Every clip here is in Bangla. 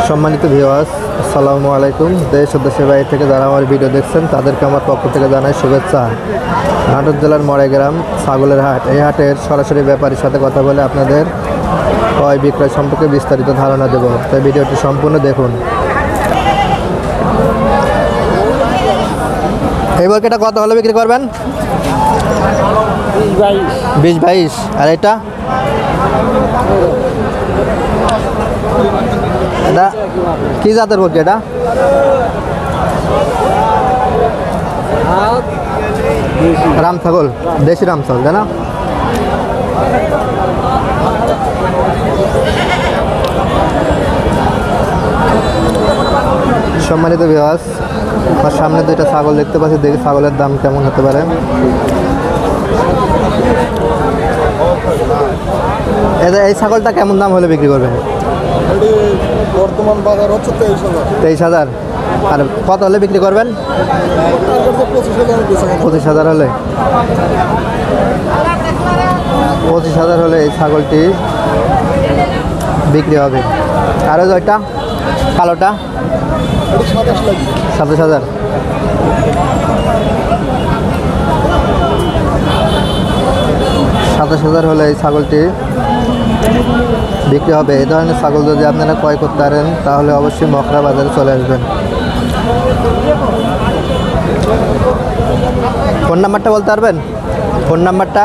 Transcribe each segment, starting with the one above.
সম্মানিত ভিউয়ার্স, আসসালামু আলাইকুম। দেশ ও দেশের বাইরে থেকে যারা আমার ভিডিও দেখছেন তাদেরকে আমার পক্ষ থেকে জানাই শুভেচ্ছা। নাটোর জেলার মড়াইগ্রাম ছাগলের হাট, এই হাটের সরাসরি ব্যাপারীর সাথে কথা বলে আপনাদের ক্রয় বিক্রয় সম্পর্কে বিস্তারিত ধারণা দেব, তাই ভিডিওটি সম্পূর্ণ দেখুন। এই বর্গটা কত হলে বিক্রি করবেন? 20-22। আর এটা এটা কি জাতের বর্গি? এটা রাম ছাগল, দেশি রাম ছাগল, তাই না? সম্মানিত ভিউয়ার্স, আমার সামনে দুইটা ছাগল দেখতে পাচ্ছি, দেখি ছাগলের দাম কেমন হতে পারে। এই ছাগলটা কেমন দাম হলে বিক্রি করবেন? বর্তমান বাজার হচ্ছে 23,000। 23,000। আর কত হলে বিক্রি করবেন? 25,000 হলে। 25,000 হলে এই ছাগলটি বিক্রি হবে। আর ওইটা কালোটা 27,000। 27,000 হলে এই ছাগলটি বিক্রি হবে। এই ধরনের ছাগল যদি আপনারা ক্রয় করতে পারেন তাহলে অবশ্যই মখরা বাজারে চলে আসবেন। ফোন নাম্বারটা বলতে পারবেন? ফোন নাম্বারটা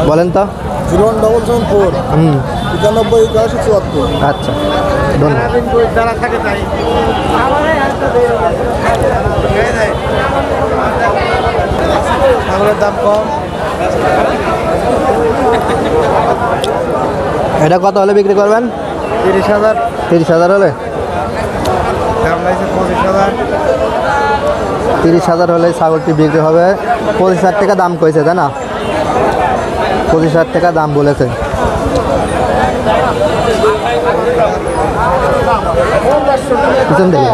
বলেন তো। 0174 95 81 74। আচ্ছা, ধন্যবাদ। ছাগলের দাম কম। এটা কত হলে বিক্রি করবেন? 30,000। 30,000 হলে। দাম লাগছে 25,000। 30,000 হলে ছাগলটি বিক্রি হবে। 25,000 টাকা দাম কইছে, তাই না? 25,000 টাকা দাম বলেছে। পিছন থেকে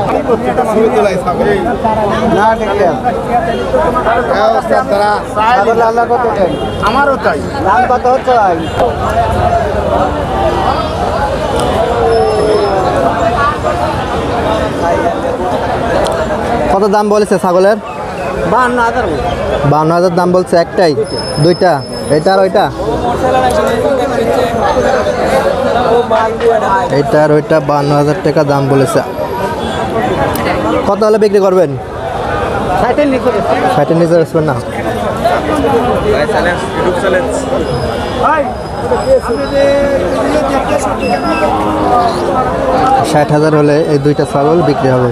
আমারও তাই। দাম কত হচ্ছে ভাই? কত দাম বলেছে ছাগলের? 52,000। 52,000 দাম বলছে। একটাই? দুইটা? এইটা আর ওইটা? এইটা আর ওইটা 52,000 টাকা দাম বলেছে। কত হলে বিক্রি করবেন? 60-এর নিচে বেচবেন না? 60,000 হলে এই দুইটা ছাগল বিক্রি হবে।